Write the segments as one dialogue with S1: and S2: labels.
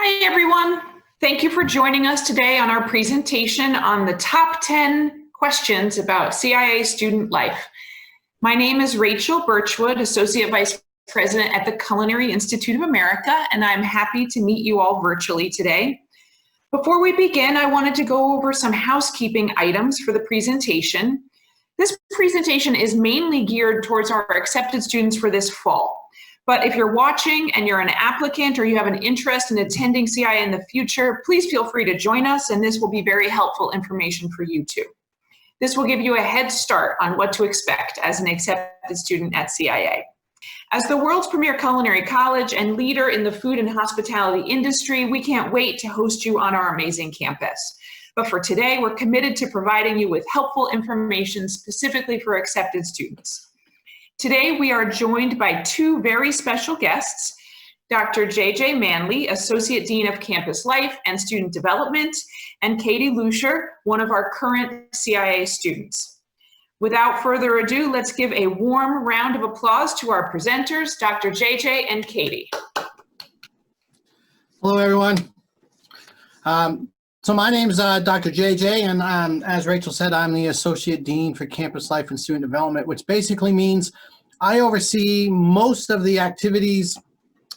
S1: Hi, everyone. Thank you for joining us today on our presentation on the top 10 questions about CIA student life. My name is Rachel Birchwood, Associate Vice President at the Culinary Institute of America, and I'm happy to meet you all virtually today. Before we begin, I wanted to go over some housekeeping items for the presentation. This presentation is mainly geared towards our accepted students for this fall. But if you're watching and you're an applicant or you have an interest in attending CIA in the future, please feel free to join us, and this will be very helpful information for you too. This will give you a head start on what to expect as an accepted student at CIA. As the world's premier culinary college and leader in the food and hospitality industry, we can't wait to host you on our amazing campus. But for today, we're committed to providing you with helpful information specifically for accepted students. Today, we are joined by two very special guests, Dr. J.J. Manley, Associate Dean of Campus Life and Student Development, and Katie Luscher, one of our current CIA students. Without further ado, let's give a warm round of applause to our presenters, Dr. J.J. and Katie.
S2: Hello, everyone. So my name is Dr. JJ, and as Rachel said, I'm the Associate Dean for Campus Life and Student Development, which basically means I oversee most of the activities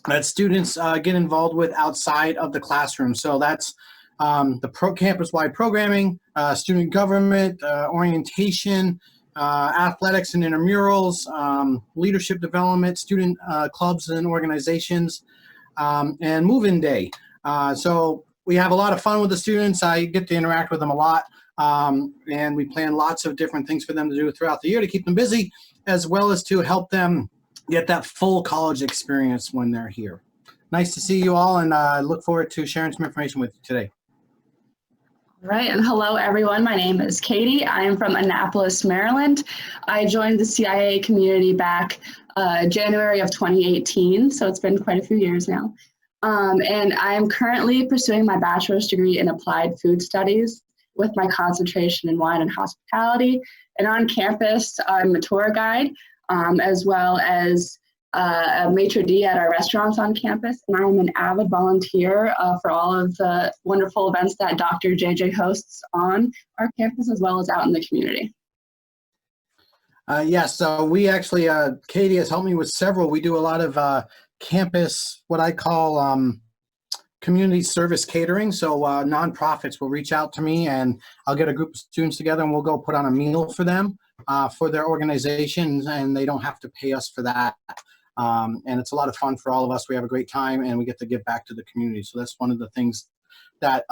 S2: that students get involved with outside of the classroom. So that's the campus-wide programming, student government, orientation, athletics and intramurals, leadership development, student clubs and organizations, and move-in day. So we have a lot of fun with the students. I get to interact with them a lot, and we plan lots of different things for them to do throughout the year to keep them busy, as well as to help them get that full college experience when they're here. Nice to see you all, and I look forward to sharing some information with you today.
S3: All right, and hello everyone. My name is Katie. I am from Annapolis, Maryland. I joined the CIA community back January of 2018, so it's been quite a few years now. And I am currently pursuing my bachelor's degree in applied food studies with my concentration in wine and hospitality. And on campus, I'm a tour guide, as well as a maitre d' at our restaurants on campus. And I'm an avid volunteer for all of the wonderful events that Dr. JJ hosts on our campus, as well as out in the community.
S2: Yes, so we actually, Katie has helped me with several. We do a lot of campus, what I call community service catering. So nonprofits will reach out to me, and I'll get a group of students together, and we'll go put on a meal for them for their organizations, and they don't have to pay us for that. And it's a lot of fun for all of us. We have a great time, and we get to give back to the community. So that's one of the things that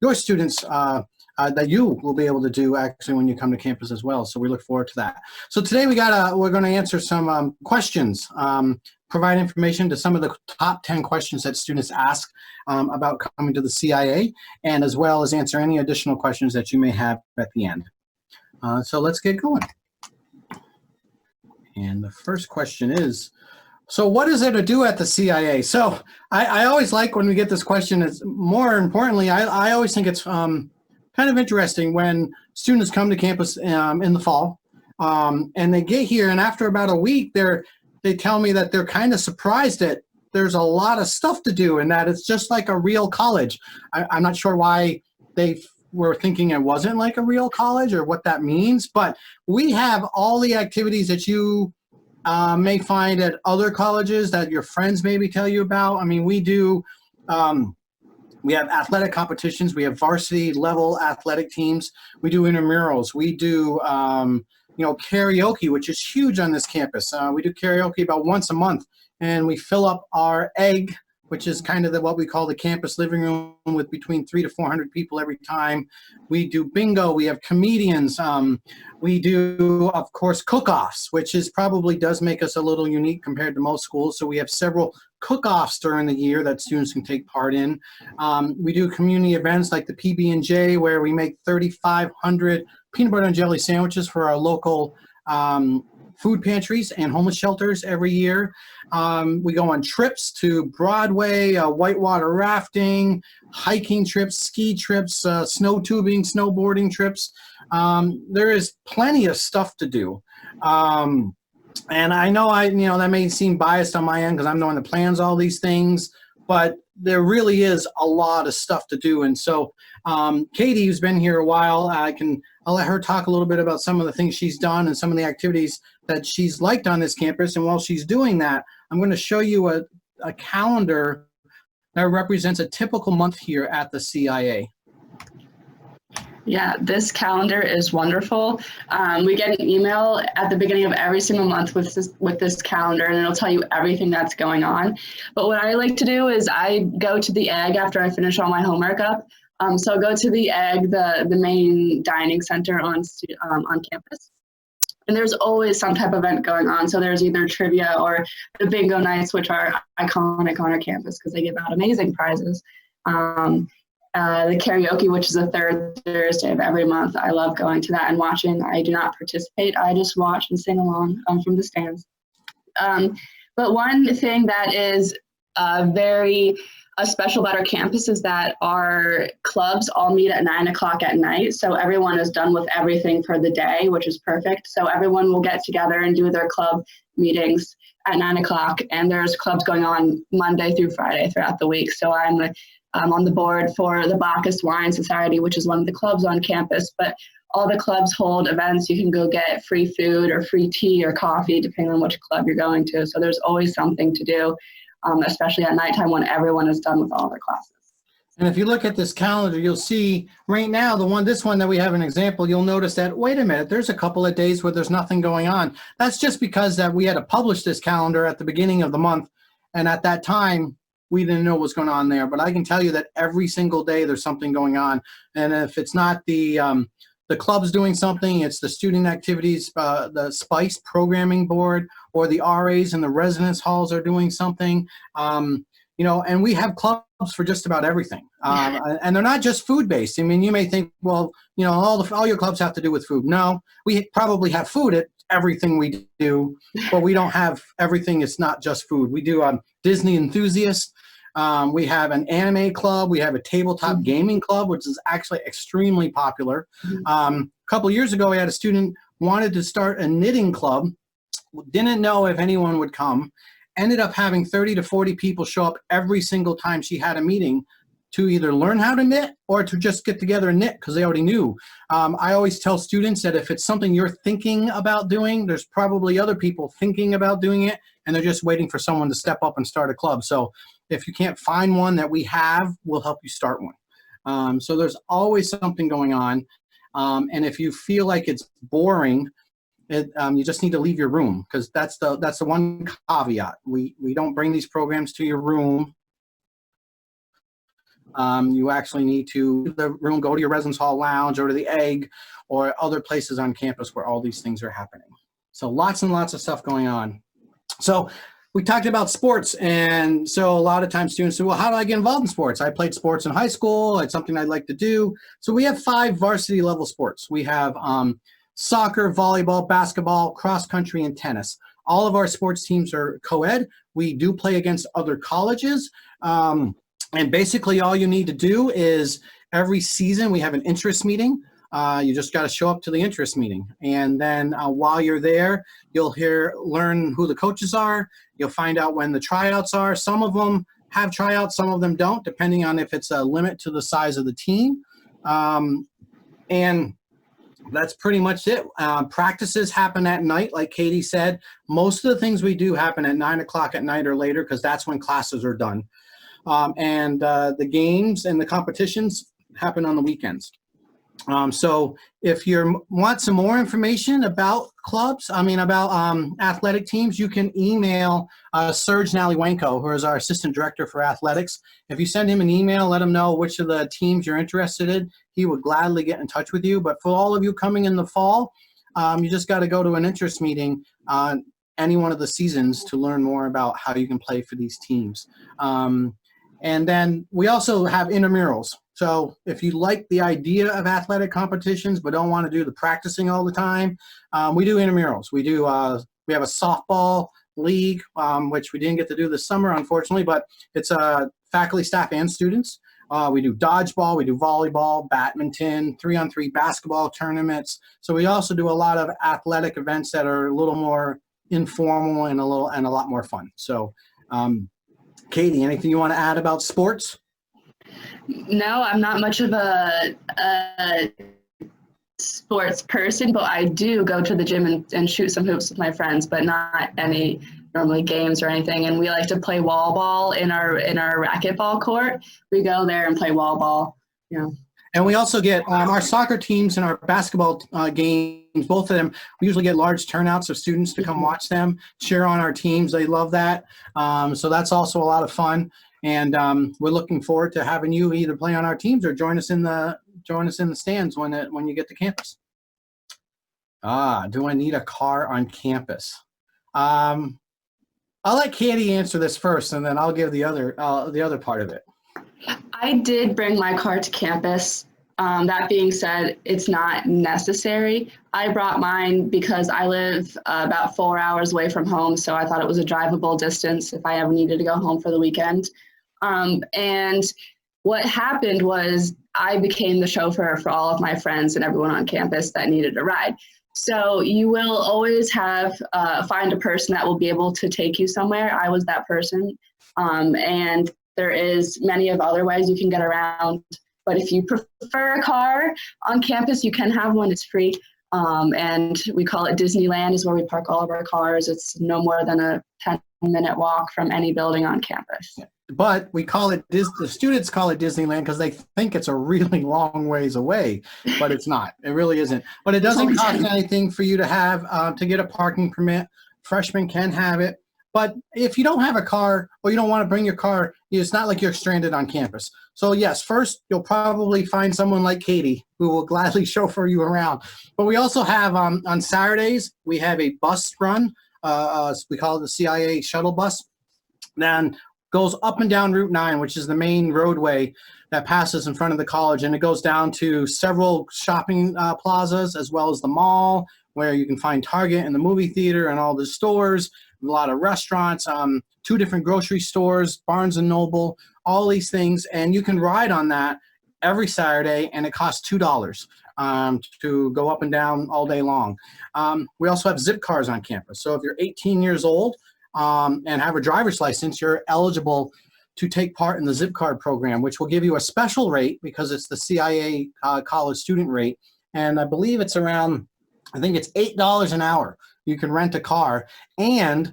S2: your students, that you will be able to do actually when you come to campus as well. So we look forward to that. So today we're going to answer some questions, provide information to some of the top 10 questions that students ask about coming to the CIA, and as well as answer any additional questions that you may have at the end. So let's get going. And the first question is, so what is there to do at the CIA? So I always like when we get this question. It's more importantly, I always think it's kind of interesting when students come to campus in the fall, and they get here, and after about a week, they tell me that they're kind of surprised that there's a lot of stuff to do and that it's just like a real college. I'm not sure why they were thinking it wasn't like a real college or what that means, but we have all the activities that you may find at other colleges that your friends maybe tell you about. I mean, we do, we have athletic competitions, we have varsity level athletic teams, we do intramurals, we do karaoke, which is huge on this campus. We do karaoke about once a month, and we fill up our egg, which is kind of what we call the campus living room, with between 300 to 400 people every time. We do bingo, we have comedians, we do, of course, cook-offs, which probably does make us a little unique compared to most schools. So we have several cook-offs during the year that students can take part in. We do community events like the PB&J, where we make 3,500 peanut butter and jelly sandwiches for our local food pantries and homeless shelters every year. We go on trips to Broadway, whitewater rafting, hiking trips, ski trips, snow tubing, snowboarding trips. There is plenty of stuff to do. And I know that may seem biased on my end because I'm the one that plans all these things, but there really is a lot of stuff to do. And so Katie, who's been here a while, I'll let her talk a little bit about some of the things she's done and some of the activities that she's liked on this campus. And while she's doing that, I'm going to show you a calendar that represents a typical month here at the CIA.
S3: Yeah, this calendar is wonderful. We get an email at the beginning of every single month with this calendar, and it'll tell you everything that's going on. But what I like to do is I go to the Egg after I finish all my homework up. So I'll go to the Egg, the main dining center on campus. And there's always some type of event going on. So there's either trivia or the bingo nights, which are iconic on our campus because they give out amazing prizes. The karaoke, which is the third Thursday of every month. I love going to that and watching. I do not participate. I just watch and sing along from the stands. But one thing that is very special about our campus is that our clubs all meet at 9 o'clock at night. So everyone is done with everything for the day, which is perfect. So everyone will get together and do their club meetings at 9 o'clock. And there's clubs going on Monday through Friday throughout the week. So I'm on the board for the Bacchus Wine Society, which is one of the clubs on campus. But all the clubs hold events. You can go get free food or free tea or coffee, depending on which club you're going to. So there's always something to do. Especially at nighttime when everyone is done with all their classes.
S2: And if you look at this calendar, you'll see right now, this one that we have an example, you'll notice that, wait a minute, there's a couple of days where there's nothing going on. That's just because that we had to publish this calendar at the beginning of the month. And at that time, we didn't know what was going on there. But I can tell you that every single day there's something going on. And if it's not the club's doing something, it's the student activities, the SPICE programming board, or the RAs and the residence halls are doing something, and we have clubs for just about everything. And they're not just food-based. I mean, you may think, well, all your clubs have to do with food. No, we probably have food at everything we do, but we don't have everything. It's not just food. We do Disney enthusiasts. We have an anime club. We have a tabletop gaming club, which is actually extremely popular. A couple of years ago, we had a student wanted to start a knitting club, didn't know if anyone would come, ended up having 30 to 40 people show up every single time she had a meeting to either learn how to knit or to just get together and knit because they already knew. I always tell students that if it's something you're thinking about doing, there's probably other people thinking about doing it, and they're just waiting for someone to step up and start a club. So if you can't find one that we have, we'll help you start one. So there's always something going on. And if you feel like it's boring, you just need to leave your room, because that's the one caveat. We don't bring these programs to your room. You actually need to leave the room, go to your residence hall lounge or to the Egg or other places on campus where all these things are happening. So lots and lots of stuff going on. So we talked about sports, and so a lot of times students say, well, how do I get involved in sports? I played sports in high school. It's something I'd like to do. So we have 5 varsity level sports. We have soccer, volleyball, basketball, cross country, and tennis. All of our sports teams are co-ed. We do play against other colleges. And basically all you need to do is every season we have an interest meeting. You just got to show up to the interest meeting. And then while you're there, you'll learn who the coaches are. You'll find out when the tryouts are. Some of them have tryouts, some of them don't, depending on if it's a limit to the size of the team. And that's pretty much it. Practices happen at night, like Katie said. Most of the things we do happen at 9 o'clock at night or later, because that's when classes are done. And the games and the competitions happen on the weekends. So if you want some more information about clubs, about athletic teams, you can email Serge Naliwenko, who is our assistant director for athletics. If you send him an email, let him know which of the teams you're interested in, he would gladly get in touch with you. But for all of you coming in the fall, you just got to go to an interest meeting on any one of the seasons to learn more about how you can play for these teams. And then we also have intramurals. So if you like the idea of athletic competitions but don't want to do the practicing all the time, we do intramurals. We have a softball league, which we didn't get to do this summer, unfortunately, but it's faculty, staff, and students. We do dodgeball, we do volleyball, badminton, 3-on-3 basketball tournaments. So we also do a lot of athletic events that are a little more informal and a lot more fun. So Katie, anything you want to add about sports?
S3: No, I'm not much of a sports person, but I do go to the gym and shoot some hoops with my friends, but not any normally games or anything. And we like to play wall ball in our racquetball court. We go there and play wall ball. Yeah.
S2: And we also get our soccer teams and our basketball games, both of them, we usually get large turnouts of students to come watch them, cheer on our teams. They love that. So that's also a lot of fun. And we're looking forward to having you either play on our teams or join us in the stands when you get to campus. Do I need a car on campus? I'll let Katie answer this first, and then I'll give the other part of it.
S3: I did bring my car to campus. That being said, it's not necessary. I brought mine because I live about 4 hours away from home, so I thought it was a drivable distance if I ever needed to go home for the weekend. And what happened was I became the chauffeur for all of my friends and everyone on campus that needed a ride. So you will always have find a person that will be able to take you somewhere. I was that person, and there is many of other ways you can get around. But if you prefer a car on campus, you can have one. It's free. And we call it Disneyland is where we park all of our cars. It's no more than a 10-minute walk from any building on campus.
S2: But we call it, the students call it Disneyland because they think it's a really long ways away, but it's not. It really isn't. But it doesn't cost anything for you to have, to get a parking permit. Freshmen can have it. But if you don't have a car or you don't want to bring your car, it's not like you're stranded on campus. So yes, first, you'll probably find someone like Katie who will gladly chauffeur you around. But we also have, on Saturdays, we have a bus run. We call it the CIA shuttle bus. Then goes up and down Route 9, which is the main roadway that passes in front of the college. And it goes down to several shopping plazas, as well as the mall, where you can find Target and the movie theater and all the stores, a lot of restaurants, 2 different grocery stores, Barnes & Noble, all these things. And you can ride on that every Saturday, and it costs $2 to go up and down all day long. We also have zip cars on campus. So if you're 18 years old and have a driver's license, you're eligible to take part in the zip card program, which will give you a special rate because it's the CIA college student rate. And I believe it's around, I think it's $8 an hour. You can rent a car, and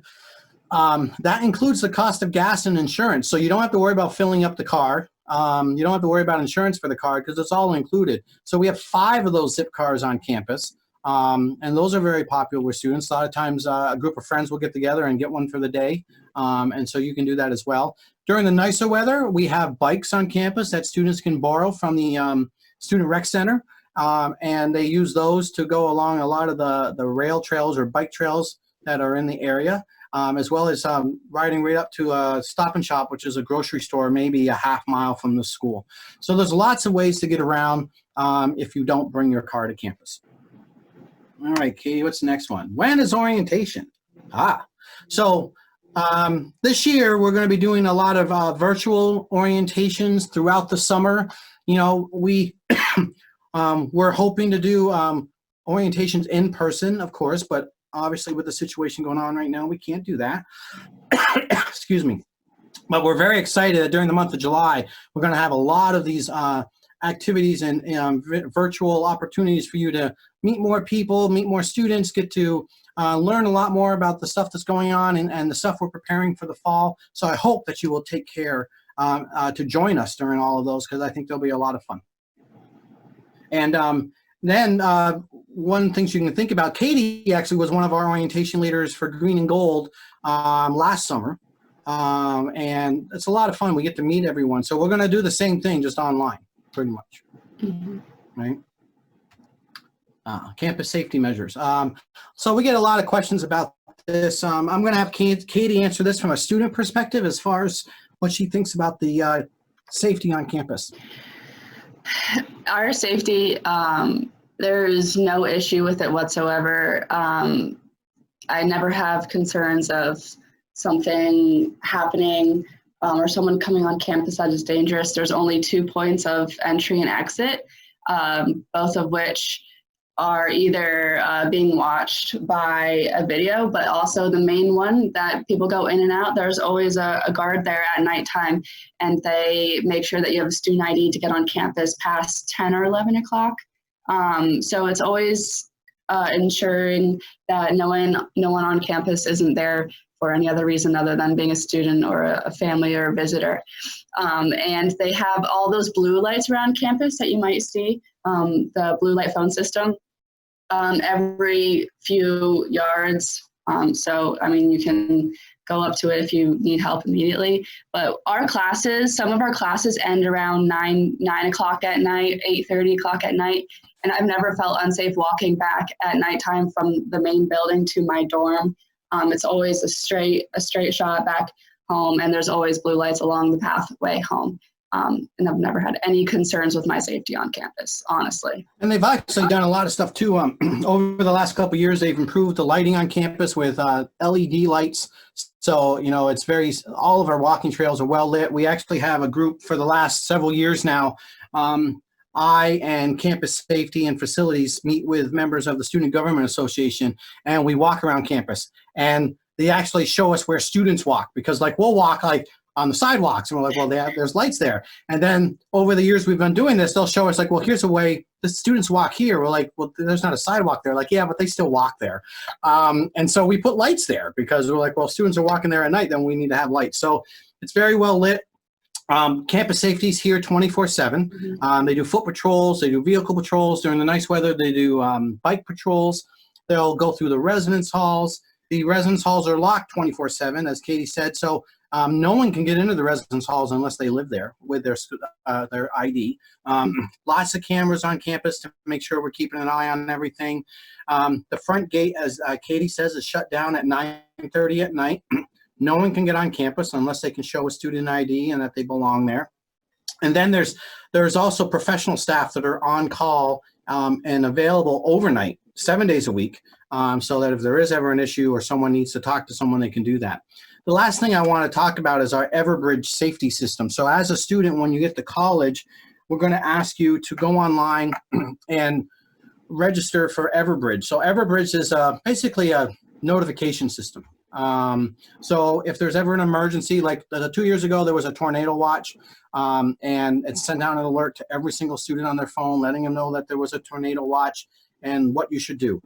S2: that includes the cost of gas and insurance. So you don't have to worry about filling up the car. You don't have to worry about insurance for the car because it's all included. So we have 5 of those zip cars on campus, and those are very popular with students. A lot of times a group of friends will get together and get one for the day, and so you can do that as well. During the nicer weather, we have bikes on campus that students can borrow from the Student Rec Center. And they use those to go along a lot of the rail trails or bike trails that are in the area, as well as riding right up to a Stop and Shop, which is a grocery store, maybe a half mile from the school. So there's lots of ways to get around if you don't bring your car to campus. All right, Katie, what's the next one? When is orientation? So this year we're going to be doing a lot of virtual orientations throughout the summer. You know, we're hoping to do orientations in person, of course, but obviously with the situation going on right now, we can't do that. Excuse me. But we're very excited that during the month of July, we're going to have a lot of these activities and virtual opportunities for you to meet more people, meet more students, get to learn a lot more about the stuff that's going on and the stuff we're preparing for the fall. So I hope that you will take care to join us during all of those, because I think they'll be a lot of fun. And then one of the things you can think about, Katie actually was one of our orientation leaders for Green and Gold last summer. And it's a lot of fun. We get to meet everyone. So we're going to do the same thing, just online, pretty much. Mm-hmm. Right? Campus safety measures. So we get a lot of questions about this. I'm going to have Katie answer this from a student perspective as far as what she thinks about the safety on campus.
S3: Our safety, there is no issue with it whatsoever. I never have concerns of something happening or someone coming on campus that is dangerous. There's only 2 points of entry and exit, both of which are either being watched by a video, but also the main one that people go in and out. There's always a guard there at nighttime, and they make sure that you have a student ID to get on campus past 10 or 11 o'clock. So it's always ensuring that no one on campus isn't there for any other reason other than being a student or a family or a visitor. And they have all those blue lights around campus that you might see, the blue light phone system, every few yards. So, I mean, you can go up to it if you need help immediately. But our classes, some of our classes end around 9 o'clock at night, 8:30 o'clock at night. And I've never felt unsafe walking back at nighttime from the main building to my dorm. It's always a straight shot back home, and there's always blue lights along the pathway home. And I've never had any concerns with my safety on campus, honestly.
S2: And they've actually done a lot of stuff too. Over the last couple of years, they've improved the lighting on campus with LED lights. So, you know, all of our walking trails are well lit. We actually have a group for the last several years now. I and Campus Safety and Facilities meet with members of the Student Government Association, and we walk around campus. And they actually show us where students walk, because like we'll walk like on the sidewalks, and we're like, well, there's lights there. And then over the years we've been doing this, they'll show us like, well, here's a way the students walk here. We're like, well, there's not a sidewalk there. Like, yeah, but they still walk there. And so we put lights there because we're like, well, students are walking there at night, then we need to have lights. So it's very well lit. Campus safety's here 24/7. They do foot patrols, they do vehicle patrols during the nice weather, they do bike patrols. They'll go through the residence halls. The residence halls are locked 24/7, as Katie said, so no one can get into the residence halls unless they live there with their ID. Lots of cameras on campus to make sure we're keeping an eye on everything. The front gate, as Katie says, is shut down at 9:30 at night. No one can get on campus unless they can show a student ID and that they belong there. And then there's also professional staff that are on call and available overnight, 7 days a week, so that if there is ever an issue or someone needs to talk to someone, they can do that. The last thing I want to talk about is our Everbridge safety system. So as a student, when you get to college, we're going to ask you to go online and register for Everbridge. So Everbridge is basically a notification system. So if there's ever an emergency, like 2 years ago, there was a tornado watch, and it sent out an alert to every single student on their phone, letting them know that there was a tornado watch and what you should do.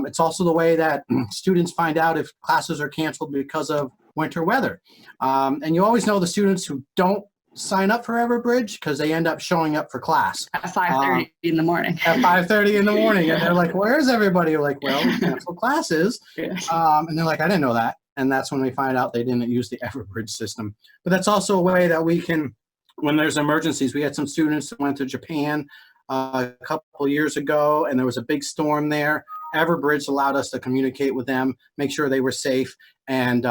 S2: It's also the way that students find out if classes are canceled because of winter weather. And you always know the students who don't sign up for Everbridge because they end up showing up for class.
S3: At 5:30 in the morning.
S2: At 5:30 in the morning. And they're like, where's everybody? You're like, well, we canceled classes.
S3: Yeah.
S2: And they're like, I didn't know that. And that's when we find out they didn't use the Everbridge system. But that's also a way that we can, when there's emergencies, we had some students that went to Japan a couple years ago, and there was a big storm there. Everbridge allowed us to communicate with them, make sure they were safe, and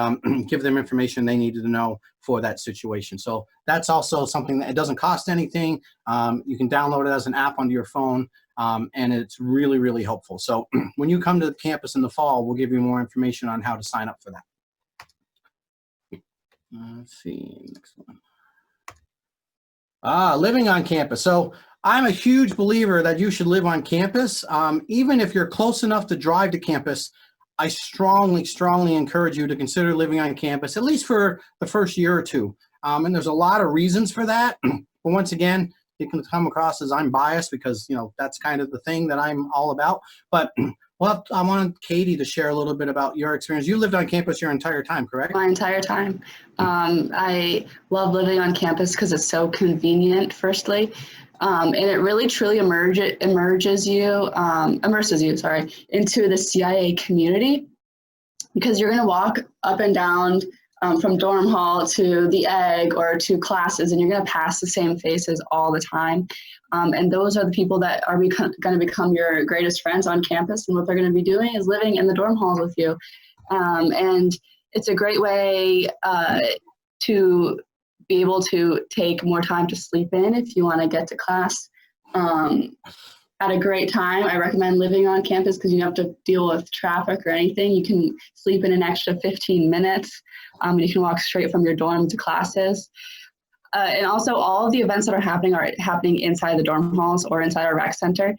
S2: give them information they needed to know for that situation. So that's also something that it doesn't cost anything. You can download it as an app onto your phone, and it's really, really helpful. So when you come to the campus in the fall, we'll give you more information on how to sign up for that. Let's see, next one. Living on campus. So I'm a huge believer that you should live on campus. Even if you're close enough to drive to campus, I strongly, strongly encourage you to consider living on campus, at least for the first year or two. And there's a lot of reasons for that. But once again, it can come across as I'm biased because, you know, that's kind of the thing that I'm all about. But well, I want Katie to share a little bit about your experience. You lived on campus your entire time, correct?
S3: My entire time. I love living on campus because it's so convenient, firstly. And it really truly immerses you into the CIA community, because you're going to walk up and down from dorm hall to the egg or to classes, and you're going to pass the same faces all the time. And those are the people that are going to become your greatest friends on campus, and what they're going to be doing is living in the dorm halls with you. And it's a great way to be able to take more time to sleep in if you want to get to class at a great time. I recommend living on campus because you don't have to deal with traffic or anything. You can sleep in an extra 15 minutes, and you can walk straight from your dorm to classes. And also all of the events that are happening inside the dorm halls or inside our rec center.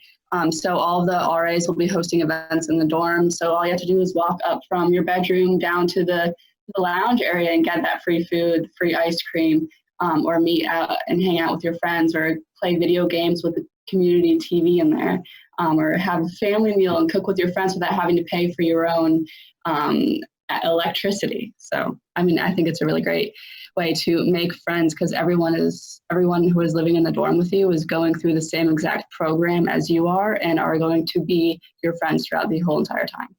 S3: So all of the RAs will be hosting events in the dorm. So all you have to do is walk up from your bedroom down to the lounge area and get that free food, free ice cream, or meet out and hang out with your friends, or play video games with the community TV in there, or have a family meal and cook with your friends without having to pay for your own electricity. So, I mean, I think it's a really great way to make friends, because everyone who is living in the dorm with you is going through the same exact program as you are and are going to be your friends throughout the whole entire time.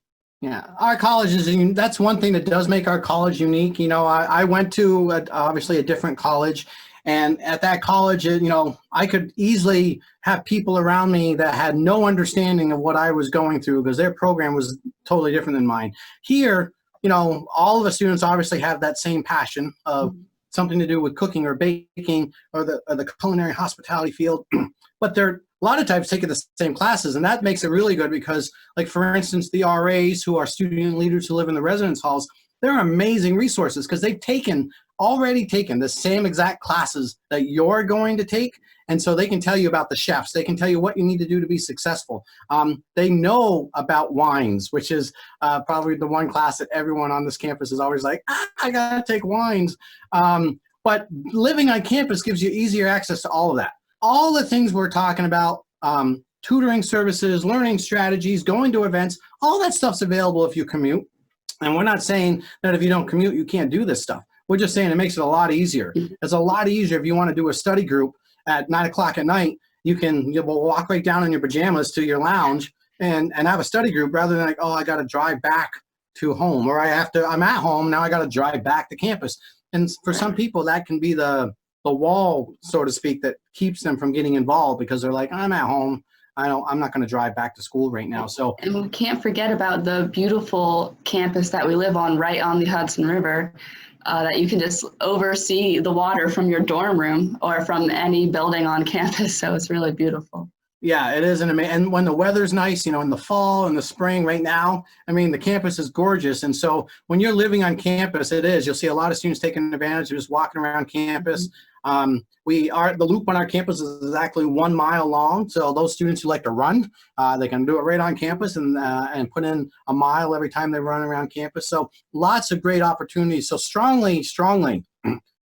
S2: Yeah, our college that's one thing that does make our college unique. You know, I went to obviously a different college, and at that college, you know, I could easily have people around me that had no understanding of what I was going through because their program was totally different than mine. Here, you know, all of the students obviously have that same passion of something to do with cooking or baking or the culinary hospitality field, but they're a lot of times taking the same classes, and that makes it really good because, like, for instance, the RAs who are student leaders who live in the residence halls, they're amazing resources because they've already taken the same exact classes that you're going to take, and so they can tell you about the chefs. They can tell you what you need to do to be successful. They know about wines, which is probably the one class that everyone on this campus is always like, I gotta take wines. But living on campus gives you easier access to all of that. All the things we're talking about, tutoring services, learning strategies, going to events, all that stuff's available if you commute. And we're not saying that if you don't commute, you can't do this stuff. We're just saying it makes it a lot easier. It's a lot easier if you want to do a study group at 9 o'clock at night. You'll walk right down in your pajamas to your lounge and have a study group rather than like, oh, I got to drive back to home, or I'm at home, now I got to drive back to campus. And for some people, that can be the wall, so to speak, that keeps them from getting involved because they're like, I'm at home. I'm not going to drive back to school right now. So,
S3: and we can't forget about the beautiful campus that we live on, right on the Hudson River, that you can just oversee the water from your dorm room or from any building on campus. So it's really beautiful.
S2: Yeah, it is. And when the weather's nice, you know, in the fall and the spring right now, I mean, the campus is gorgeous. And so when you're living on campus, you'll see a lot of students taking advantage of just walking around campus. The loop on our campus is exactly 1 mile long. So those students who like to run, they can do it right on campus and put in a mile every time they run around campus. So lots of great opportunities. So strongly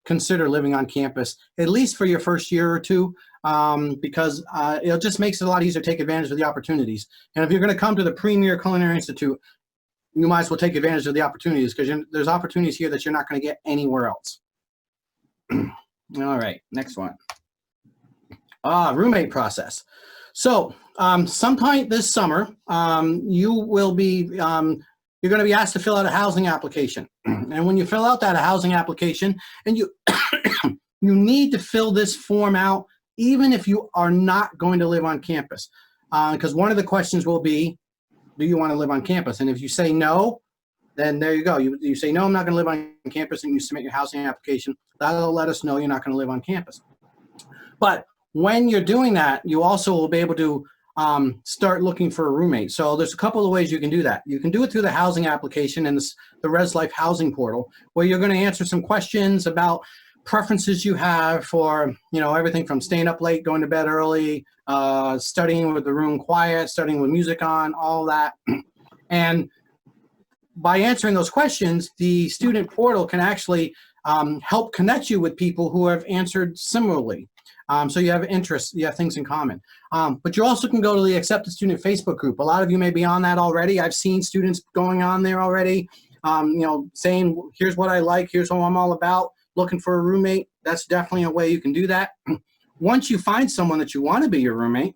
S2: consider living on campus, at least for your first year or two, because it just makes it a lot easier to take advantage of the opportunities. And if you're going to come to the premier Culinary Institute, you might as well take advantage of the opportunities because there's opportunities here that you're not going to get anywhere else. All right, next one. Roommate process. So sometime this summer, you're going to be asked to fill out a housing application. And when you fill out that housing application, and you you need to fill this form out even if you are not going to live on campus. Because one of the questions will be, do you want to live on campus? And if you say no, then there you go. You say, no, I'm not going to live on campus, and you submit your housing application. That'll let us know you're not going to live on campus. But when you're doing that, you also will be able to start looking for a roommate. So there's a couple of ways you can do that. You can do it through the housing application and the Res Life housing portal, where you're going to answer some questions about preferences you have for, you know, everything from staying up late, going to bed early, studying with the room quiet, studying with music on, all that. And by answering those questions, the student portal can actually help connect you with people who have answered similarly. So you have interests, you have things in common. But you also can go to the Accepted Student Facebook group. A lot of you may be on that already. I've seen students going on there already, you know, saying, here's what I like, here's what I'm all about, looking for a roommate. That's definitely a way you can do that. Once you find someone that you want to be your roommate,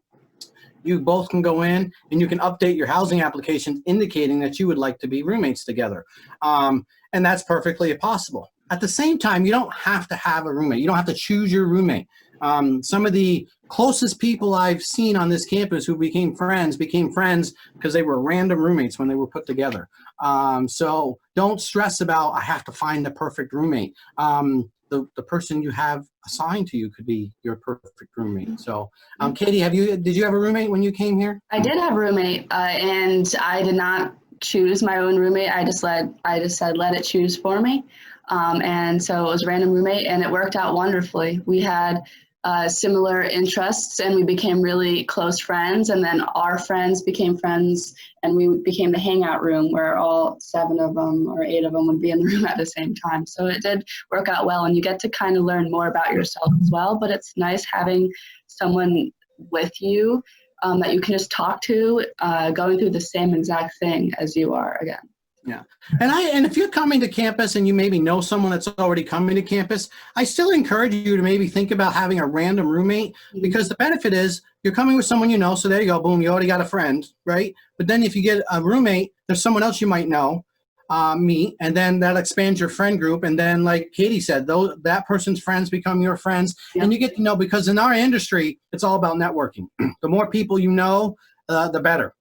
S2: you both can go in and you can update your housing applications indicating that you would like to be roommates together. And that's perfectly possible. At the same time, you don't have to have a roommate. You don't have to choose your roommate. Some of the closest people I've seen on this campus who became friends because they were random roommates when they were put together. So don't stress about, I have to find the perfect roommate. The person you have assigned to you could be your perfect roommate. So, Katie, did you have a roommate when you came here?
S3: I did have a roommate, and I did not choose my own roommate. I just said, let it choose for me. And so it was a random roommate, and it worked out wonderfully. We had similar interests, and we became really close friends. And then our friends became friends, and we became the hangout room where all 7 of them or 8 of them would be in the room at the same time. So it did work out well, and you get to kind of learn more about yourself as well. But it's nice having someone with you that you can just talk to, going through the same exact thing as you are again.
S2: Yeah. And if you're coming to campus and you maybe know someone that's already coming to campus, I still encourage you to maybe think about having a random roommate, because the benefit is you're coming with someone you know. So there you go. Boom. You already got a friend, right? But then if you get a roommate, there's someone else you might know, meet, and then that expands your friend group. And then, like Katie said, that person's friends become your friends, and you get to know, because in our industry, it's all about networking. The more people you know, the better.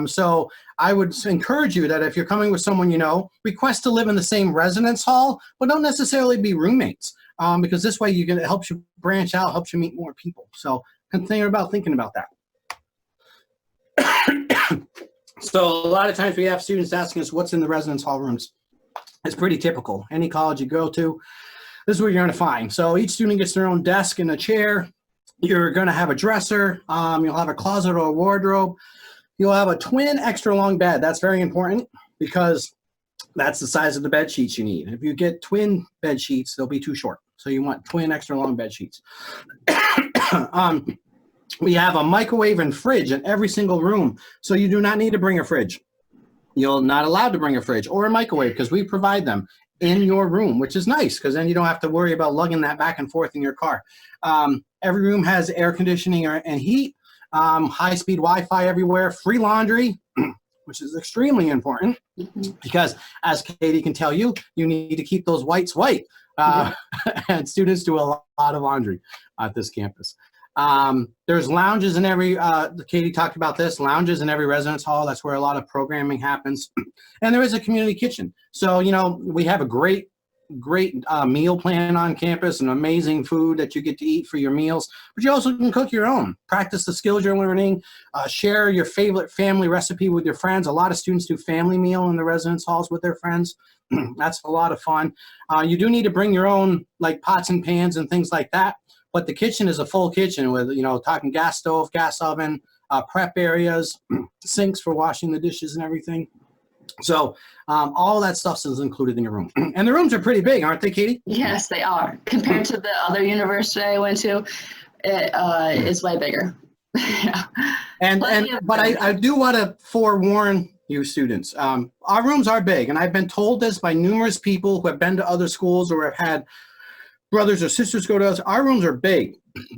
S2: So I would encourage you that if you're coming with someone you know, request to live in the same residence hall, but don't necessarily be roommates, because this way it helps you branch out, helps you meet more people. So consider about thinking about that. So a lot of times we have students asking us what's in the residence hall rooms. It's pretty typical. Any college you go to, this is what you're going to find. So each student gets their own desk and a chair. You're going to have a dresser. You'll have a closet or a wardrobe. You'll have a twin extra long bed. That's very important, because that's the size of the bed sheets you need. If you get twin bed sheets, they'll be too short. So you want twin extra long bed sheets. We have a microwave and fridge in every single room. So you do not need to bring a fridge. You're not allowed to bring a fridge or a microwave, because we provide them in your room, which is nice, because then you don't have to worry about lugging that back and forth in your car. Every room has air conditioning and heat. High-speed Wi-Fi everywhere, free laundry, which is extremely important, because as Katie can tell you, you need to keep those whites white. And students do a lot of laundry at this campus. There's lounges in every, Katie talked about this, lounges in every residence hall. That's where a lot of programming happens. And there is a community kitchen. So, we have a great meal plan on campus, and amazing food that you get to eat for your meals, but you also can cook your own, practice the skills you're learning, share your favorite family recipe with your friends. A lot of students do family meal in the residence halls with their friends. That's a lot of fun. You do need to bring your own pots and pans and things like that, but the kitchen is a full kitchen with, talking gas stove, gas oven, prep areas, sinks for washing the dishes and everything. So all that stuff is included in your room. And the rooms are pretty big, aren't they, Katie?
S3: Yes, they are. Compared to the other university I went to, it is way bigger. Yeah.
S2: But I do want to forewarn you students. Our rooms are big, and I've been told this by numerous people who have been to other schools or have had brothers or sisters go to us. Our rooms are big,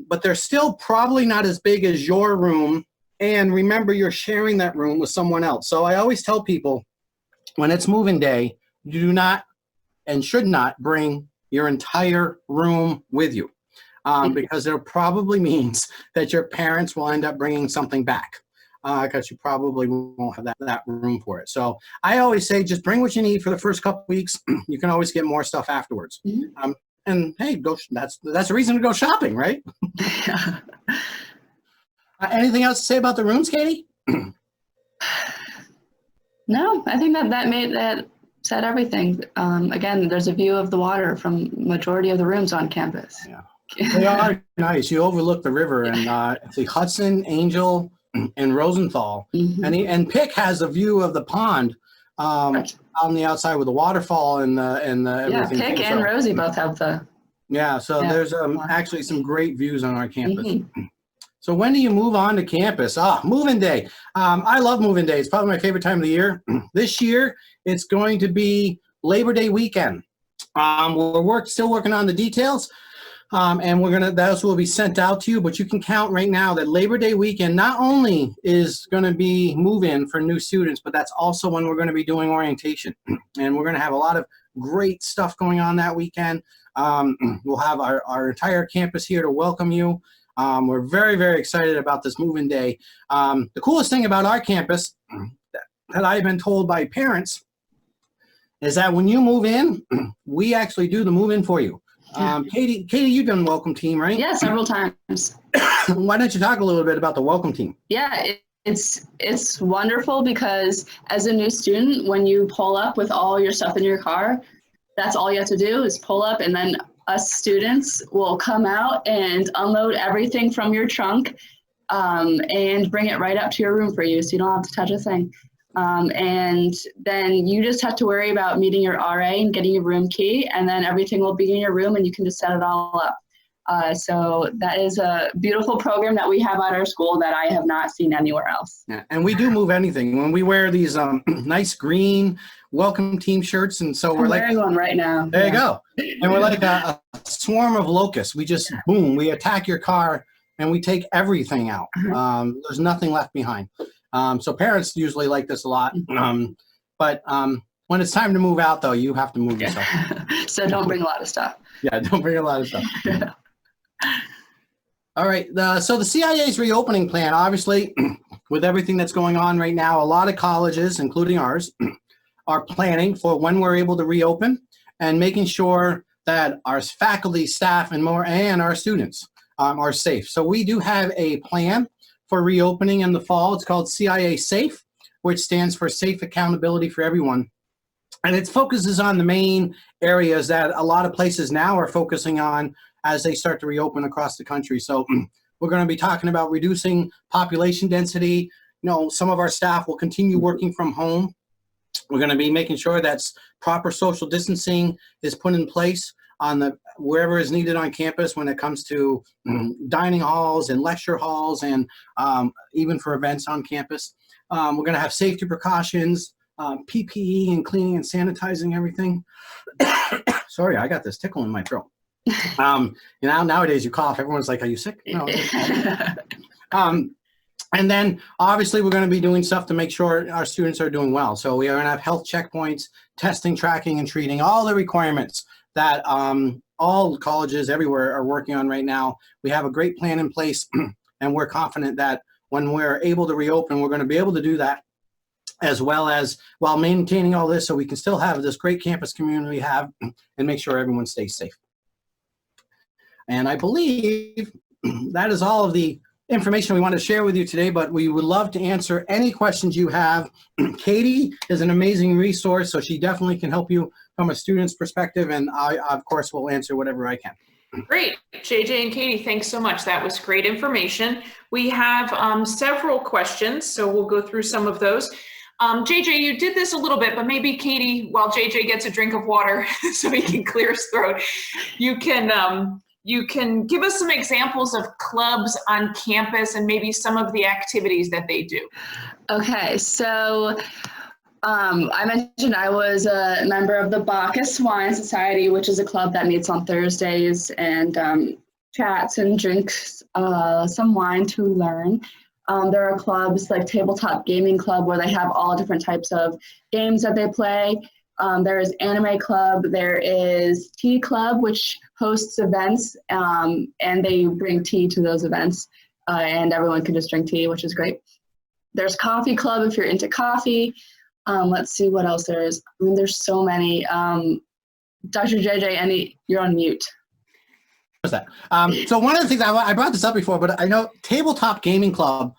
S2: but they're still probably not as big as your room. And remember, you're sharing that room with someone else. So I always tell people, when it's moving day, you do not and should not bring your entire room with you, because it probably means that your parents will end up bringing something back, because you probably won't have that room for it. So I always say, just bring what you need for the first couple weeks. You can always get more stuff afterwards. And hey, that's a reason to go shopping, right? Anything else to say about the rooms, Katie?
S3: No, I think that said everything. Again, there's a view of the water from majority of the rooms on campus.
S2: Yeah, they are nice. You overlook the river, and the Hudson, Angel, and Rosenthal, and Pick has a view of the pond on the outside with the waterfall and everything.
S3: Yeah, Pick and Rosie both have the.
S2: Yeah, so there's actually some great views on our campus. So when do you move on to campus? Move-in day. I love move-in day. It's probably my favorite time of the year. This year, it's going to be Labor Day weekend. We're still working on the details, and those will be sent out to you. But you can count right now that Labor Day weekend not only is going to be move-in for new students, but that's also when we're going to be doing orientation, and we're going to have a lot of great stuff going on that weekend. We'll have our entire campus here to welcome you. We're very, very excited about this move-in day. The coolest thing about our campus that I've been told by parents is that when you move in, we actually do the move-in for you. Katie, you've done welcome team, right?
S3: Yeah, several times.
S2: Why don't you talk a little bit about the welcome team?
S3: Yeah, it's wonderful, because as a new student, when you pull up with all your stuff in your car, That's all you have to do is pull up, and then us students will come out and unload everything from your trunk and bring it right up to your room for you, so you don't have to touch a thing. And then you just have to worry about meeting your RA and getting your room key, and then everything will be in your room and you can just set it all up. So that is a beautiful program that we have at our school that I have not seen anywhere else.
S2: Yeah, and we do move anything. When we wear these nice green welcome team shirts, and so we're
S3: wearing one right now.
S2: There you go. And we're like a swarm of locusts. We just, boom, we attack your car and we take everything out. There's nothing left behind. So parents usually like this a lot. But when it's time to move out, though, you have to move yourself.
S3: So don't bring a lot of stuff.
S2: Yeah, don't bring a lot of stuff. All right. So the CIA's reopening plan, obviously, with everything that's going on right now, a lot of colleges, including ours, are planning for when we're able to reopen and making sure that our faculty, staff, and our students are safe. So we do have a plan for reopening in the fall. It's called CIA SAFE, which stands for Safe Accountability for Everyone. And it focuses on the main areas that a lot of places now are focusing on as they start to reopen across the country. So we're going to be talking about reducing population density. Some of our staff will continue working from home. We're going to be making sure that proper social distancing is put in place on wherever is needed on campus when it comes to dining halls and lecture halls, and even for events on campus. We're going to have safety precautions, PPE, and cleaning and sanitizing everything. Sorry, I got this tickle in my throat. Nowadays you cough, everyone's like, "Are you sick?" No. And then obviously we're going to be doing stuff to make sure our students are doing well. So we are going to have health checkpoints, testing, tracking, and treating, all the requirements that all colleges everywhere are working on right now. We have a great plan in place, and we're confident that when we're able to reopen, we're going to be able to do that, as well as while maintaining all this so we can still have this great campus community we have and make sure everyone stays safe. And I believe that is all of the information we want to share with you today, but we would love to answer any questions you have. Katie is an amazing resource, so she definitely can help you from a student's perspective, and I, of course, will answer whatever I can.
S1: Great. JJ and Katie, thanks so much. That was great information. We have several questions, so we'll go through some of those. JJ, you did this a little bit, but maybe Katie, while JJ gets a drink of water so he can clear his throat, you can give us some examples of clubs on campus and maybe some of the activities that they do. Okay,
S3: so I mentioned I was a member of the Bacchus Wine Society, which is a club that meets on Thursdays and chats and drinks some wine to learn. There are clubs like Tabletop Gaming Club, where they have all different types of games that they play. There is Anime Club, there is Tea Club, which hosts events, and they bring tea to those events, and everyone can just drink tea, which is great. There's Coffee Club if you're into coffee. Let's see what else there is. I mean, there's so many. Dr. JJ, you're on mute.
S2: What's that? So one of the things, I brought this up before, but I know Tabletop Gaming Club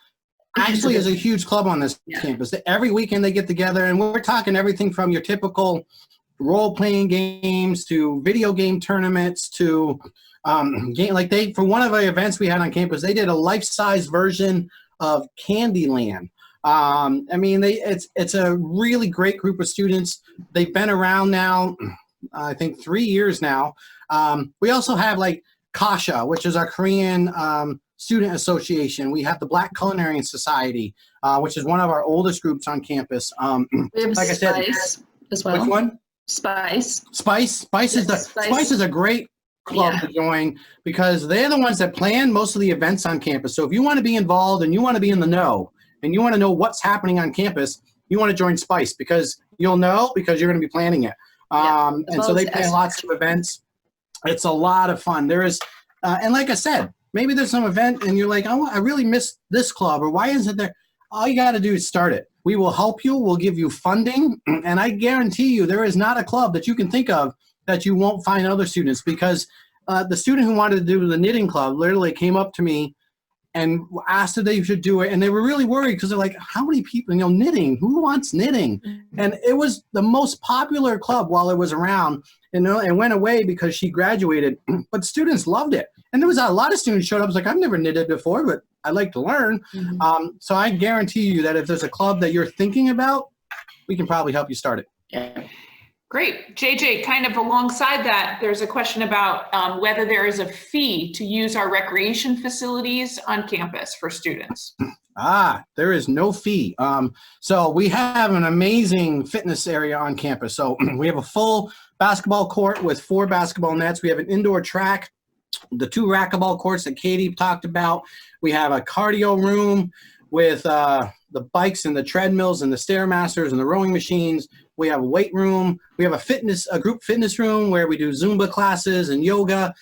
S2: actually is a huge club on this campus. Every weekend they get together, and we're talking everything from your typical role-playing games to video game tournaments to for one of the events we had on campus, they did a life-size version of Candyland. I mean, it's a really great group of students. They've been around now, I think 3 years now. We also have like Kasha, which is our Korean student association. We have the Black Culinary Society, which is one of our oldest groups on campus.
S3: We have
S2: like
S3: Spice
S2: I said,
S3: as well.
S2: Which one?
S3: Spice.
S2: Spice is a great club to join, because they're the ones that plan most of the events on campus. So if you want to be involved and you want to be in the know and you want to know what's happening on campus, you want to join Spice, because you'll know, because you're going to be planning it. And so they plan lots of events. It's a lot of fun. There is, and like I said, maybe there's some event and you're like, oh, I really missed this club, or why isn't there? All you got to do is start it. We will help you. We'll give you funding. And I guarantee you there is not a club that you can think of that you won't find other students, because the student who wanted to do the knitting club literally came up to me and asked if they should do it. And they were really worried because they're like, how many people, knitting, who wants knitting? And it was the most popular club while it was around, and went away because she graduated, but students loved it. And there was a lot of students showed up, like, I've never knitted before, but I'd like to learn. So I guarantee you that if there's a club that you're thinking about, we can probably help you start it.
S3: Yeah.
S1: Great. JJ, kind of alongside that, there's a question about whether there is a fee to use our recreation facilities on campus for students.
S2: There is no fee. So we have an amazing fitness area on campus. So we have a full basketball court with 4 basketball nets. We have an indoor track, the 2 racquetball courts that Katie talked about. We have a cardio room with the bikes and the treadmills and the Stairmasters and the rowing machines. We have a weight room. We have a group fitness room where we do Zumba classes and yoga.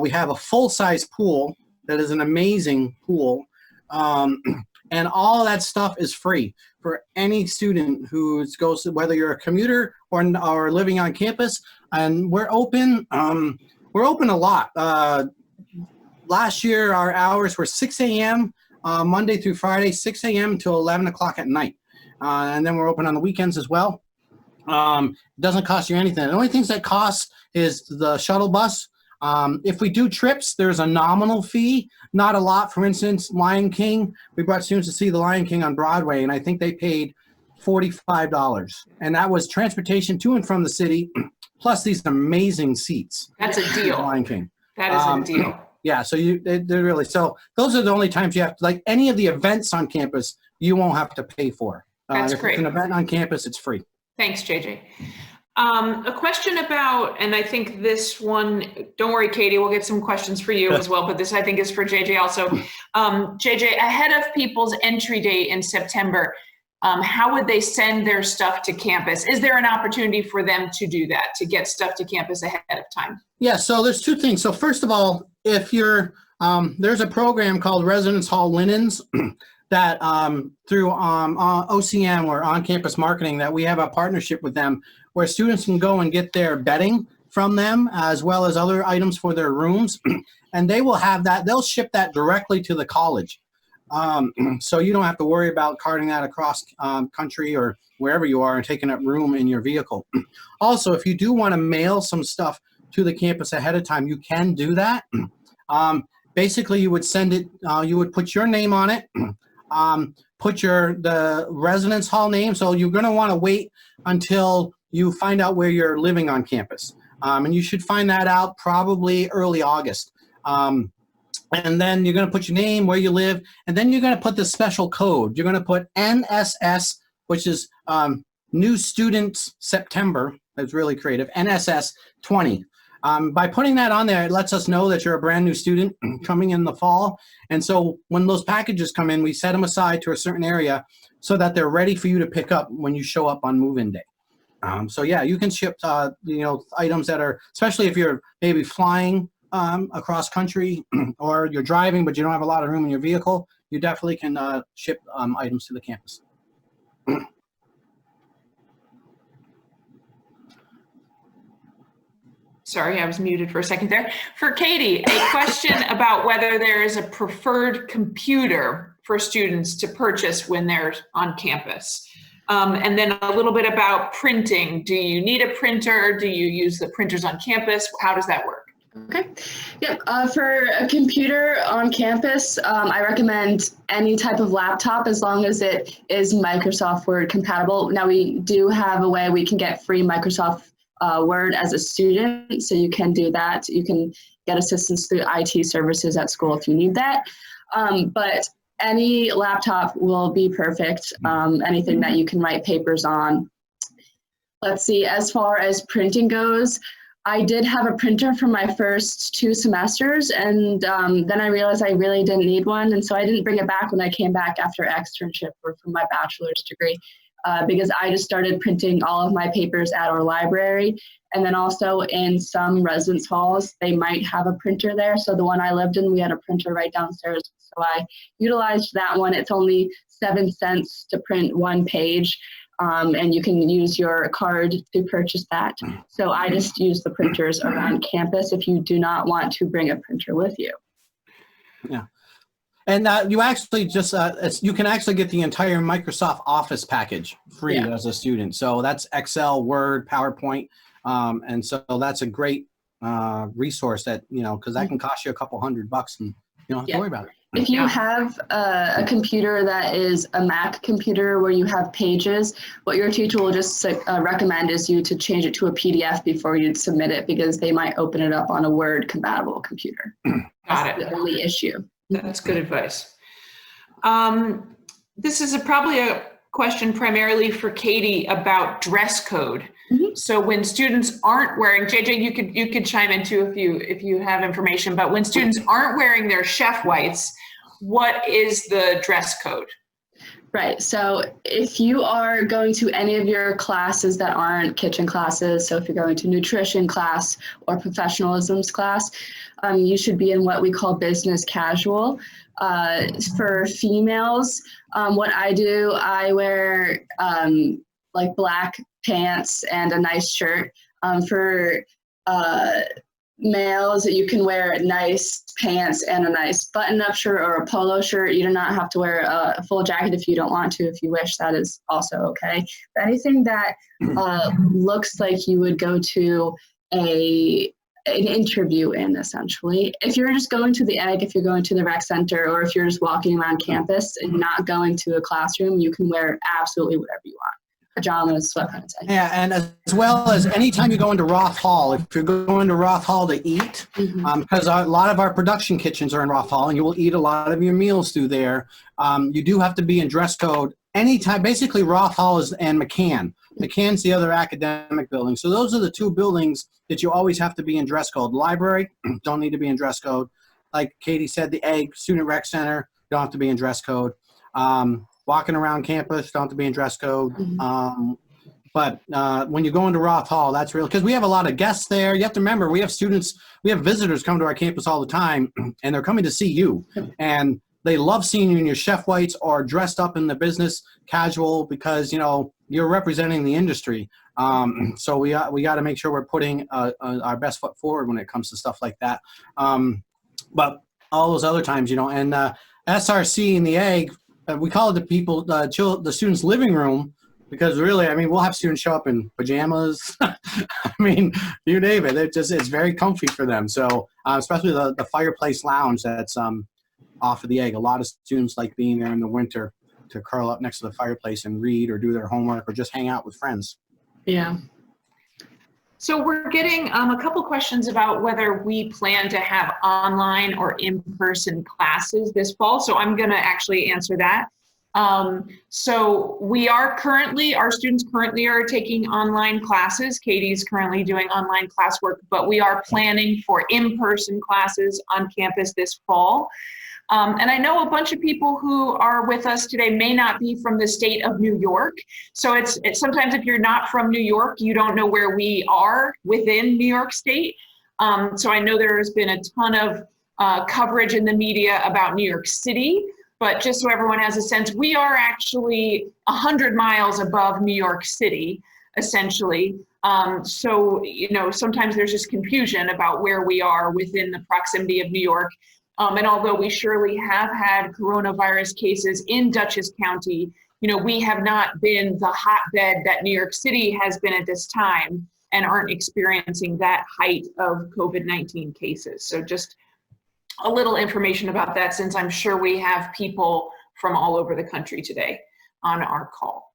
S2: We have a full-size pool that is an amazing pool. And all of that stuff is free for any student who goes, whether you're a commuter or living on campus. And we're open a lot. Last year, our hours were 6 a.m. Monday through Friday, 6 a.m. to 11 o'clock at night. And then we're open on the weekends as well. It doesn't cost you anything. The only things that cost is the shuttle bus. If we do trips, there's a nominal fee, not a lot. For instance, Lion King, we brought students to see the Lion King on Broadway, and I think they paid $45. And that was transportation to and from the city, plus these amazing seats.
S1: That's a deal.
S2: Lion King.
S1: That is a deal.
S2: Yeah, so they're really, so those are the only times you have to, like any of the events on campus, you won't have to pay for.
S1: That's
S2: if
S1: great.
S2: It's an event on campus, it's free.
S1: Thanks, JJ. A question about, and I think this one, don't worry, Katie, we'll get some questions for you as well, but this I think is for JJ also. JJ, ahead of people's entry date in September, how would they send their stuff to campus? Is there an opportunity for them to do that, to get stuff to campus ahead of time?
S2: Yeah, so there's 2 things. So first of all, if you're, there's a program called Residence Hall Linens that through OCM or on-campus marketing that we have a partnership with them where students can go and get their bedding from them as well as other items for their rooms. And they will have that, they'll ship that directly to the college. So you don't have to worry about carting that across country or wherever you are and taking up room in your vehicle. Also, if you do want to mail some stuff to the campus ahead of time, you can do that. Basically, you would send it, you would put your name on it, put the residence hall name. So you're going to want to wait until you find out where you're living on campus. And you should find that out probably early August. And then you're going to put your name, where you live, and then you're going to put the special code. You're going to put NSS, which is New Students September. That's really creative. NSS 20. By putting that on there, it lets us know that you're a brand new student coming in the fall. And so when those packages come in, we set them aside to a certain area so that they're ready for you to pick up when you show up on move-in day. So yeah, you can ship, items that are, especially if you're maybe flying across country or you're driving, but you don't have a lot of room in your vehicle, you definitely can ship items to the campus.
S1: Sorry, I was muted for a second there. For Katie, a question about whether there is a preferred computer for students to purchase when they're on campus. And then a little bit about printing. Do you need a printer? Do you use the printers on campus? How does that work?
S3: Okay. Yep. For a computer on campus, I recommend any type of laptop as long as it is Microsoft Word compatible. Now, we do have a way we can get free Microsoft Word as a student, so you can do that. You can get assistance through IT services at school if you need that. But any laptop will be perfect, anything that you can write papers on. Let's see, as far as printing goes, I did have a printer for my first 2 semesters, and then I realized I really didn't need one, and so I didn't bring it back when I came back after externship or for my bachelor's degree, because I just started printing all of my papers at our library, and then also in some residence halls, they might have a printer there. So the one I lived in, we had a printer right downstairs, so I utilized that one. It's only 7 cents to print 1 page. And you can use your card to purchase that. So I just use the printers around campus if you do not want to bring a printer with you.
S2: Yeah. And you actually just, you can actually get the entire Microsoft Office package free as a student. So that's Excel, Word, PowerPoint. And so that's a great resource that, because that can cost you a couple $100 and you don't have to worry about it.
S3: If you have a computer that is a Mac computer where you have pages, what your teacher will just recommend is you to change it to a PDF before you submit it, because they might open it up on a Word compatible computer.
S1: Got it.
S3: The only issue.
S1: That's good advice. This is probably a question primarily for Katie about dress code. Mm-hmm. So when students aren't wearing, JJ, you could chime in too if you have information, but when students aren't wearing their chef whites, what is the dress code?
S3: Right. So if you are going to any of your classes that aren't kitchen classes, so if you're going to nutrition class or professionalisms class, you should be in what we call business casual. For females, what I do, I wear like black pants and a nice shirt. For males, you can wear nice pants and a nice button-up shirt or a polo shirt. You do not have to wear a full jacket if you don't want to. If you wish, that is also okay. But anything that looks like you would go to an interview in, essentially. If you're just going to the Egg, if you're going to the rec center, or if you're just walking around campus and not going to a classroom, you can wear absolutely whatever you want. Pajamas, sweatpants.
S2: Yeah, and as well as anytime you go into Roth Hall, if you're going to Roth Hall to eat, because a lot of our production kitchens are in Roth Hall, and you will eat a lot of your meals through there, you do have to be in dress code anytime. Basically, Roth Hall and McCann. McCann's the other academic building. So those are the two buildings that you always have to be in dress code. Library, don't need to be in dress code. Like Katie said, the Egg, Student Rec Center, don't have to be in dress code. Walking around campus, don't have to be in dress code. But when you go into Roth Hall, that's real, because we have a lot of guests there. You have to remember, we have visitors come to our campus all the time, and they're coming to see you. And they love seeing you in your chef whites or dressed up in the business casual, because, you're representing the industry. So we got to make sure we're putting our best foot forward when it comes to stuff like that. But all those other times, and SRC and the Egg, we call it the students' living room, because really, we'll have students show up in pajamas. You name it. It's very comfy for them. So especially the fireplace lounge that's off of the Egg. A lot of students like being there in the winter to curl up next to the fireplace and read or do their homework or just hang out with friends.
S3: Yeah.
S1: So we're getting a couple questions about whether we plan to have online or in-person classes this fall. So I'm going to actually answer that. So our students currently are taking online classes. Katie's currently doing online classwork, but we are planning for in-person classes on campus this fall. And I know a bunch of people who are with us today may not be from the state of New York. So it's sometimes if you're not from New York, you don't know where we are within New York State. So I know there has been a ton of coverage in the media about New York City, but just so everyone has a sense, we are actually 100 miles above New York City, essentially. So, sometimes there's just confusion about where we are within the proximity of New York. And although we surely have had coronavirus cases in Dutchess County, we have not been the hotbed that New York City has been at this time and aren't experiencing that height of COVID-19 cases. So just a little information about that, since I'm sure we have people from all over the country today on our call.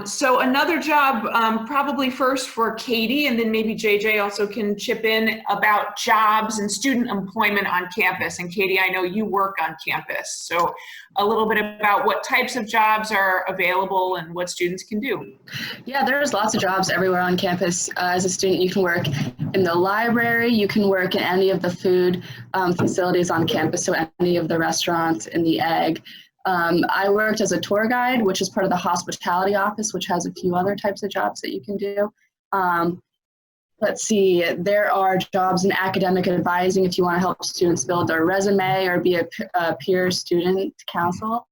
S1: So another job, probably first for Katie, and then maybe JJ also can chip in about jobs and student employment on campus. And Katie, I know you work on campus. So a little bit about what types of jobs are available and what students can do.
S3: Yeah, there's lots of jobs everywhere on campus. As a student, you can work in the library, you can work in any of the food facilities on campus, so any of the restaurants in the Egg. I worked as a tour guide, which is part of the hospitality office, which has a few other types of jobs that you can do. Let's see, there are jobs in academic advising if you want to help students build their resume or be a peer student council.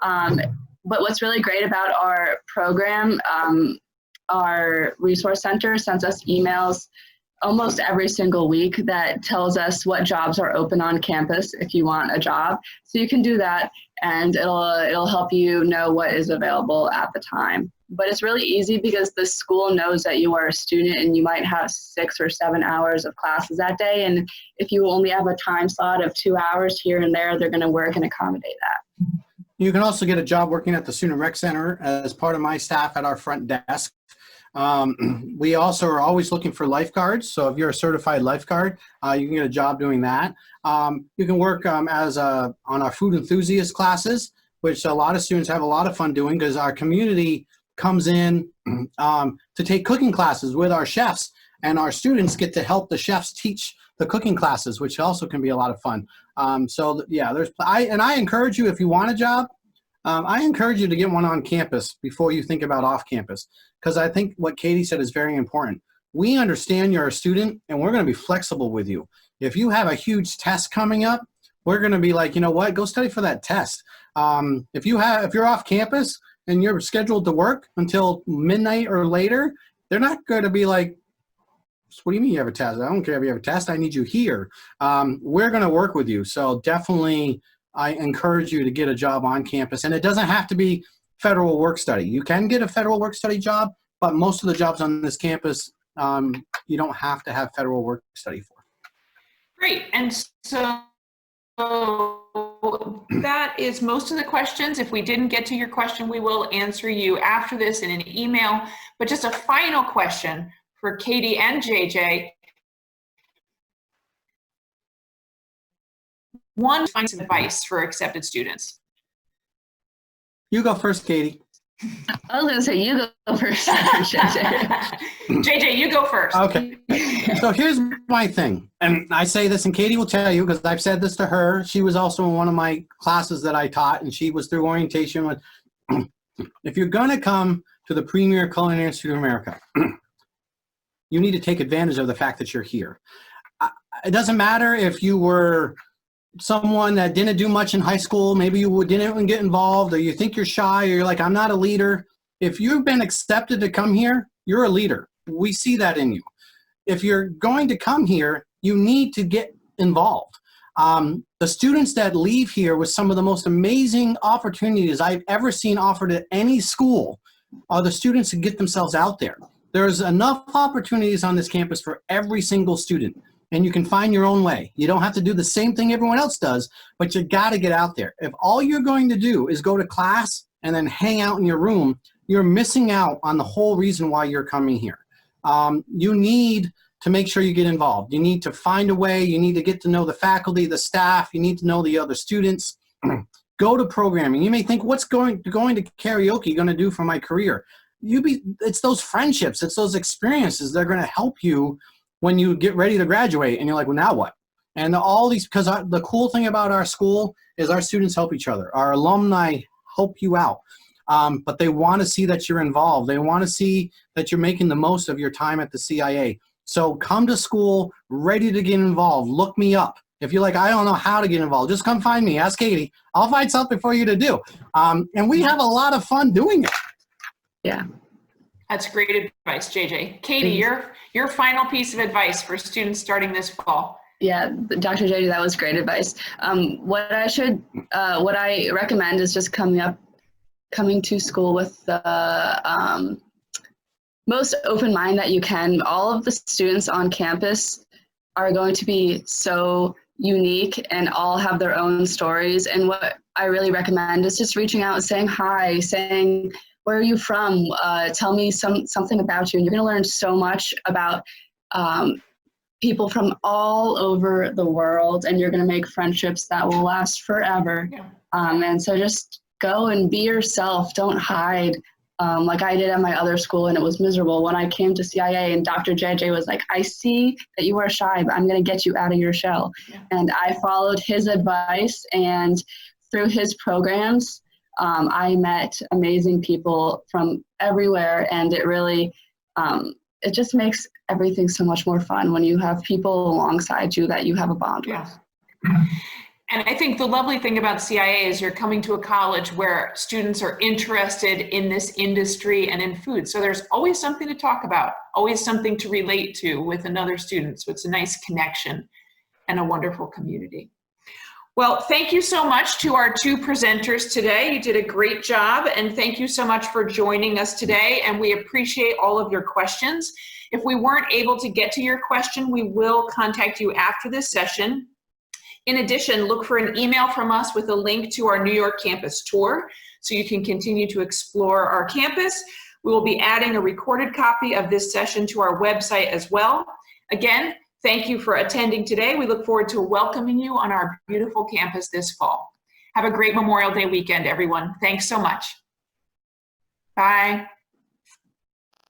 S3: But what's really great about our program, our resource center sends us emails almost every single week that tells us what jobs are open on campus if you want a job. So you can do that, and it'll help you know what is available at the time. But it's really easy because the school knows that you are a student and you might have 6 or 7 hours of classes that day. And if you only have a time slot of 2 hours here and there, they're going to work and accommodate that.
S2: You can also get a job working at the Student Rec Center as part of my staff at our front desk. We also are always looking for lifeguards. So if you're a certified lifeguard, you can get a job doing that. You can work on our food enthusiast classes, which a lot of students have a lot of fun doing because our community comes in to take cooking classes with our chefs, and our students get to help the chefs teach the cooking classes, which also can be a lot of fun. I encourage you, if you want a job, I encourage you to get one on campus before you think about off campus, because I think what Katie said is very important. We understand you're a student and we're going to be flexible with you. If you have a huge test coming up, we're going to be like, you know what, go study for that test. If you're off campus and you're scheduled to work until midnight or later, they're not going to be like, what do you mean you have a test? I don't care if you have a test. I need you here. We're going to work with you. So definitely, I encourage you to get a job on campus. And it doesn't have to be federal work study. You can get a federal work study job, but most of the jobs on this campus, you don't have to have federal work study for.
S1: Great. And so that is most of the questions. If we didn't get to your question, we will answer you after this in an email. But just a final question for Katie and JJ. One final advice for accepted students.
S2: You go first, Katie.
S3: I was going to say you go first, JJ.
S1: JJ, you go first.
S2: Okay. So here's my thing. And I say this, and Katie will tell you, because I've said this to her. She was also in one of my classes that I taught, and she was through orientation with, if you're going to come to the premier Culinary Institute of America, you need to take advantage of the fact that you're here. It doesn't matter if you were someone that didn't do much in high school, maybe you didn't even get involved, or you think you're shy, or you're like, I'm not a leader. If you've been accepted to come here, you're a leader. We see that in you. If you're going to come here, you need to get involved. The students that leave here with some of the most amazing opportunities I've ever seen offered at any school are the students who get themselves out there. There's enough opportunities on this campus for every single student, and you can find your own way. You don't have to do the same thing everyone else does, but you got to get out there. If all you're going to do is go to class and then hang out in your room, you're missing out on the whole reason why you're coming here. You need to make sure you get involved. You need to find a way. You need to get to know the faculty, the staff. You need to know the other students. Go to programming. You may think, what's going to karaoke going to do for my career? It's those friendships. It's those experiences that are going to help you when you get ready to graduate. And you're like, well, now what? And all these, because the cool thing about our school is our students help each other. Our alumni help you out. But they want to see that you're involved. They want to see that you're making the most of your time at the CIA. So come to school ready to get involved. Look me up. If you're like, I don't know how to get involved, just come find me. Ask Katie. I'll find something for you to do. And we have a lot of fun doing it.
S3: Yeah.
S1: That's great advice, JJ. Katie, your final piece of advice for students starting this fall.
S3: Yeah, Dr. JJ, that was great advice. What I recommend is just coming to school with the most open mind that you can. All of the students on campus are going to be so unique and all have their own stories. And what I really recommend is just reaching out and saying hi, saying, where are you from? Tell me something about you. And you're going to learn so much about people from all over the world, and you're going to make friendships that will last forever.
S1: Yeah.
S3: And so just go and be yourself. Don't hide like I did at my other school, and it was miserable. When I came to CIA and Dr. JJ was like, I see that you are shy, but I'm going to get you out of your shell. Yeah. And I followed his advice, and through his programs, I met amazing people from everywhere, and it really, it just makes everything so much more fun when you have people alongside you that you have a bond with.
S1: And I think the lovely thing about CIA is you're coming to a college where students are interested in this industry and in food. So there's always something to talk about, always something to relate to with another student. So it's a nice connection and a wonderful community. Well, thank you so much to our two presenters today. You did a great job, and thank you so much for joining us today, and we appreciate all of your questions. If we weren't able to get to your question, we will contact you after this session. In addition, look for an email from us with a link to our New York campus tour so you can continue to explore our campus. We will be adding a recorded copy of this session to our website as well. Again, thank you for attending today. We look forward to welcoming you on our beautiful campus this fall. Have a great Memorial Day weekend, everyone. Thanks so much. Bye.